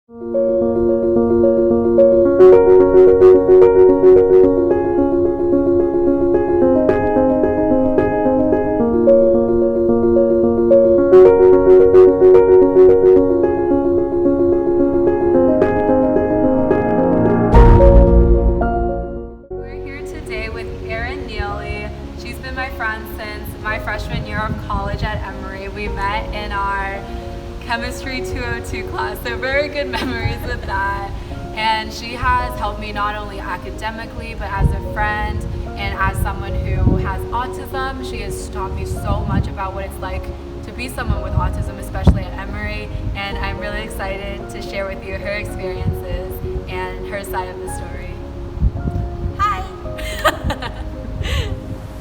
We're here today with Erin. She's been my friend since my freshman year of college at Emory. We met in our chemistry 202 class, so very good memories with that. And she has helped me not only academically, but as a friend and as someone who has autism. She has taught me so much about what it's like to be someone with autism, especially at Emory. And I'm really excited to share with you her experiences and her side of the story.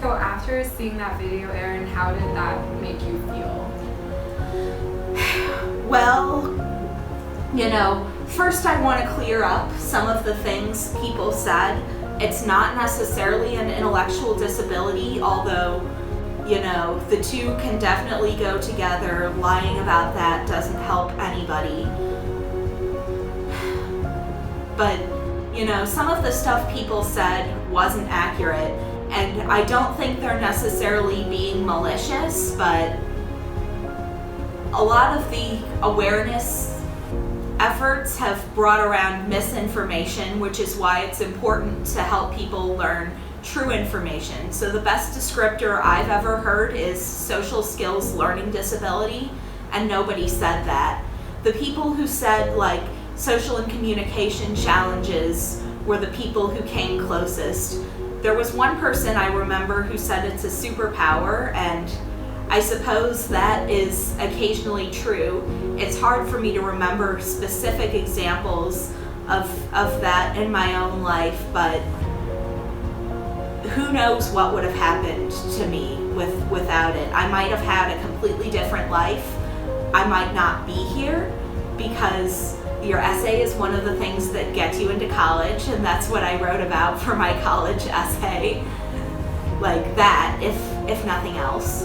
So after seeing that video, Erin, how did that make you feel? Well, first I want to clear up some of the things people said. It's not necessarily an intellectual disability, although, the two can definitely go together. Lying about that doesn't help anybody. But, some of the stuff people said wasn't accurate. And I don't think they're necessarily being malicious, but a lot of the awareness efforts have brought around misinformation, which is why it's important to help people learn true information. So the best descriptor I've ever heard is social skills learning disability, and nobody said that. The people who said social and communication challenges were the people who came closest. There was one person I remember who said it's a superpower, and I suppose that is occasionally true. It's hard for me to remember specific examples of that in my own life, but who knows what would have happened to me without it. I might have had a completely different life. I might not be here because your essay is one of the things that gets you into college, and that's what I wrote about for my college essay. Like that, if nothing else.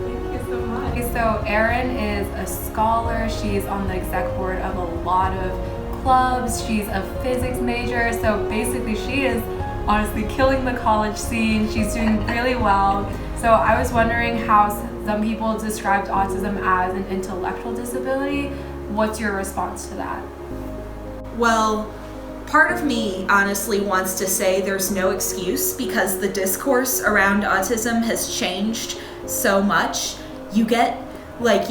Thank you so much. So Erin is a scholar. She's on the exec board of a lot of clubs. She's a physics major. So basically she is honestly killing the college scene. She's doing really well. So I was wondering how some people described autism as an intellectual disability. What's your response to that? Well, part of me honestly wants to say there's no excuse because the discourse around autism has changed so much. You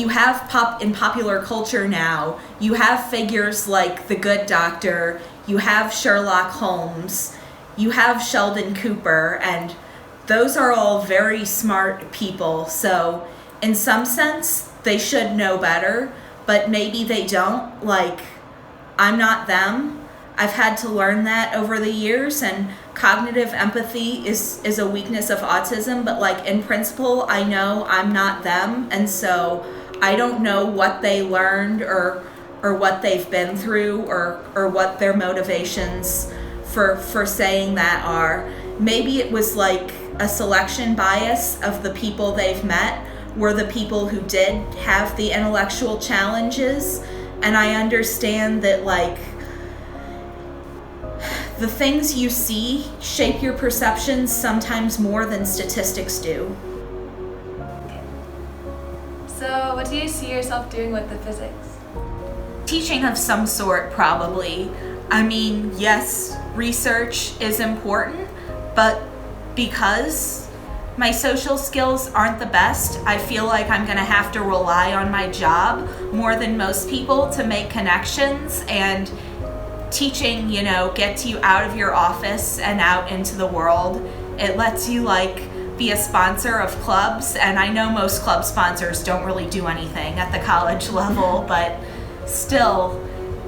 have in popular culture now, you have figures like the Good Doctor, you have Sherlock Holmes, you have Sheldon Cooper, and those are all very smart people. So in some sense, they should know better. But maybe they don't. I'm not them. I've had to learn that over the years, and cognitive empathy is a weakness of autism, but in principle, I know I'm not them, and so I don't know what they learned or what they've been through or what their motivations for saying that are. Maybe it was a selection bias of the people they've met were the people who did have the intellectual challenges, and I understand that the things you see shape your perceptions sometimes more than statistics do. So what do you see yourself doing with the physics? Teaching of some sort, probably. I mean, yes, research is important, but because my social skills aren't the best, I feel like I'm gonna have to rely on my job more than most people to make connections, and teaching, gets you out of your office and out into the world. It lets you be a sponsor of clubs, and I know most club sponsors don't really do anything at the college level, but still,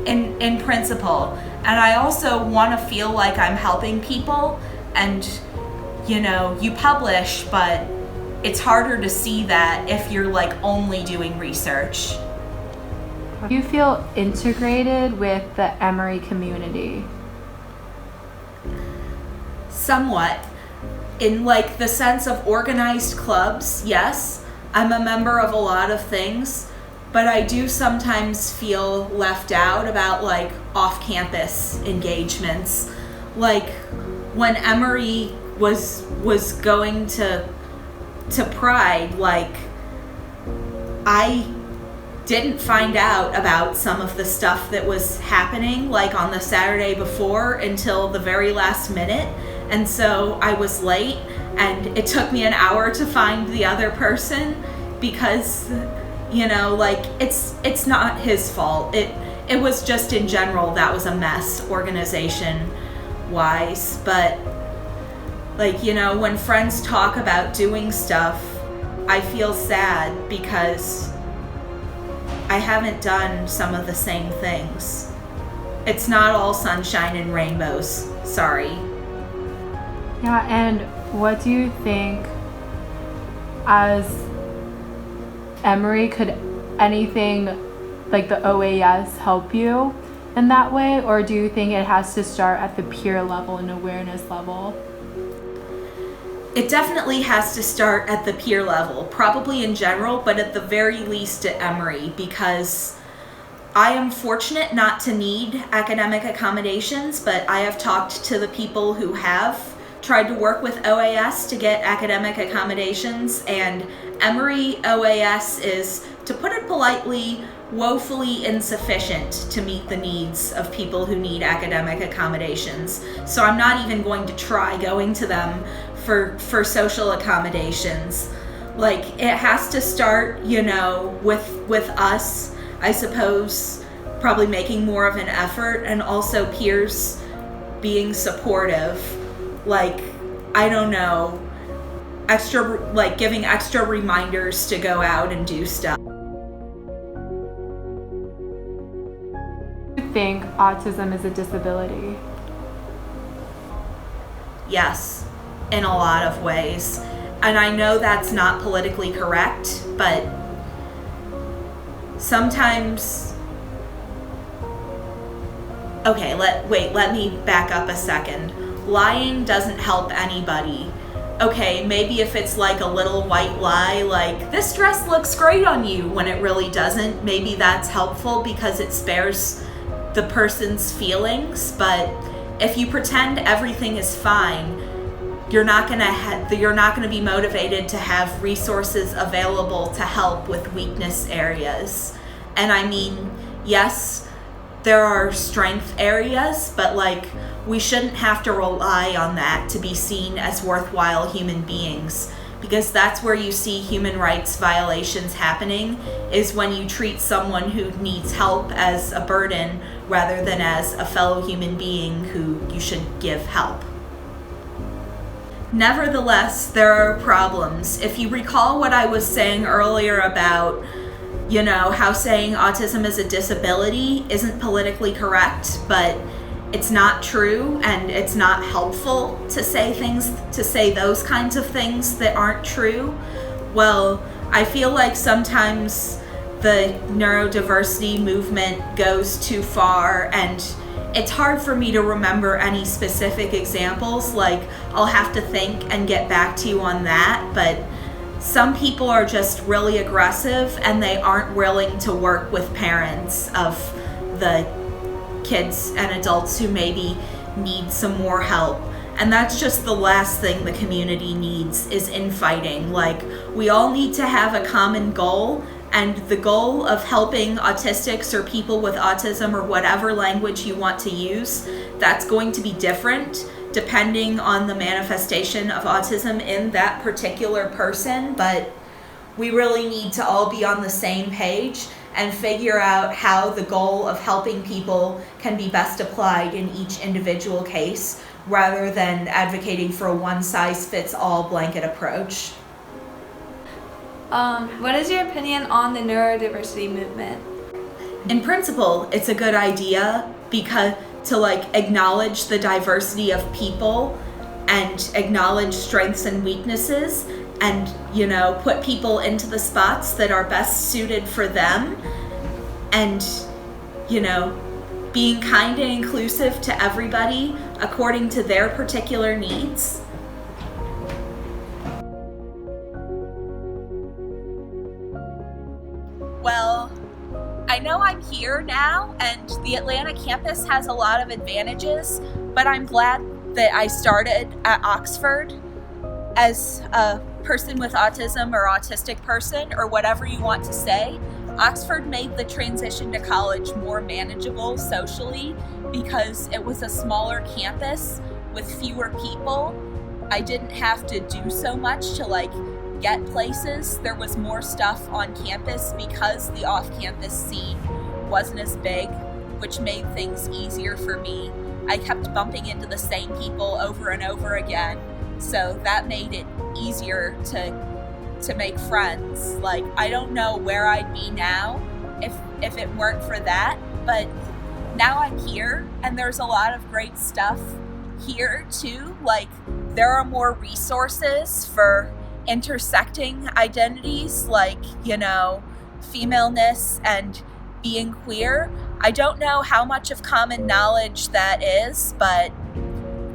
in principle. And I also wanna feel like I'm helping people, and you publish, but it's harder to see that if you're only doing research. Do you feel integrated with the Emory community? Somewhat. In the sense of organized clubs, yes. I'm a member of a lot of things, but I do sometimes feel left out about like off-campus engagements. Like when Emory was going to Pride, like I didn't find out about some of the stuff that was happening like on the Saturday before until the very last minute, and so I was late and it took me an hour to find the other person because, you know, like it's not his fault. It was just in general that was a mess organization wise. But like, you know, when friends talk about doing stuff, I feel sad because I haven't done some of the same things. It's not all sunshine and rainbows. Sorry. Yeah, and what do you think as Emory, could anything like the OAS help you in that way, or do you think it has to start at the peer level and awareness level? It definitely has to start at the peer level, probably in general, but at the very least at Emory, because I am fortunate not to need academic accommodations, but I have talked to the people who have tried to work with OAS to get academic accommodations, and Emory OAS is, to put it politely, woefully insufficient to meet the needs of people who need academic accommodations. So I'm not even going to try going to them for social accommodations. Like, it has to start, you know, with us, I suppose, probably making more of an effort, and also peers being supportive. Like, I don't know, giving extra reminders to go out and do stuff. Do you think autism is a disability? Yes, in a lot of ways. And I know that's not politically correct, but sometimes... Okay, let me back up a second. Lying doesn't help anybody. Okay, maybe if it's like a little white lie, like, this dress looks great on you, when it really doesn't, maybe that's helpful because it spares the person's feelings. But if you pretend everything is fine, you're not gonna be motivated to have resources available to help with weakness areas. And I mean, yes, there are strength areas, but like, we shouldn't have to rely on that to be seen as worthwhile human beings, because that's where you see human rights violations happening, is when you treat someone who needs help as a burden rather than as a fellow human being who you should give help. Nevertheless, there are problems. If you recall what I was saying earlier about, you know, how saying autism is a disability isn't politically correct, but it's not true, and it's not helpful to say those kinds of things that aren't true. Well, I feel like sometimes the neurodiversity movement goes too far, and it's hard for me to remember any specific examples. Like, I'll have to think and get back to you on that, but some people are just really aggressive and they aren't willing to work with parents of the kids and adults who maybe need some more help. And that's just the last thing the community needs, is infighting. Like, we all need to have a common goal, and the goal of helping autistics or people with autism, or whatever language you want to use, that's going to be different depending on the manifestation of autism in that particular person. But we really need to all be on the same page and figure out how the goal of helping people can be best applied in each individual case, rather than advocating for a one-size-fits-all blanket approach. What is your opinion on the neurodiversity movement? In principle, it's a good idea, because to like acknowledge the diversity of people and acknowledge strengths and weaknesses, and, you know, put people into the spots that are best suited for them, and, you know, being kind and inclusive to everybody according to their particular needs. Well, here now, and the Atlanta campus has a lot of advantages, but I'm glad that I started at Oxford as a person with autism or autistic person or whatever you want to say. Oxford made the transition to college more manageable socially because it was a smaller campus with fewer people. I didn't have to do so much to get places. There was more stuff on campus because the off-campus scene wasn't as big, which made things easier for me. I kept bumping into the same people over and over again, so that made it easier to make friends. I don't know where I'd be now if it weren't for that, but now I'm here and there's a lot of great stuff here too. There are more resources for intersecting identities, femaleness and being queer. I don't know how much of common knowledge that is, but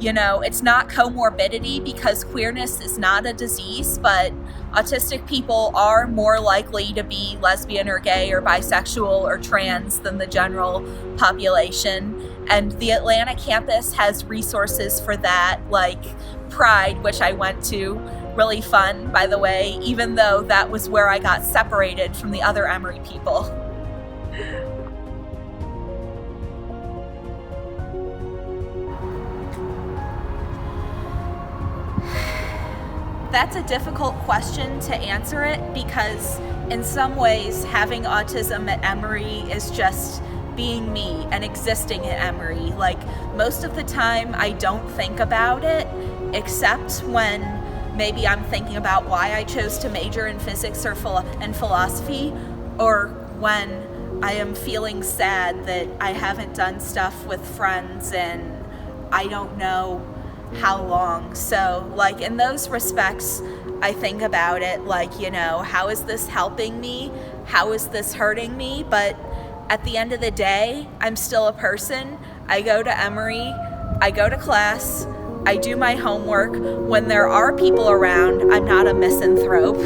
it's not comorbidity because queerness is not a disease, but autistic people are more likely to be lesbian or gay or bisexual or trans than the general population. And the Atlanta campus has resources for that, like Pride, which I went to. Really fun, by the way, even though that was where I got separated from the other Emory people. That's a difficult question to answer it because in some ways having autism at Emory is just being me and existing at Emory. Most of the time I don't think about it except when maybe I'm thinking about why I chose to major in physics and philosophy, or when I am feeling sad that I haven't done stuff with friends and I don't know how long. So in those respects, I think about it how is this helping me? How is this hurting me? But at the end of the day, I'm still a person. I go to Emory, I go to class, I do my homework. When there are people around, I'm not a misanthrope.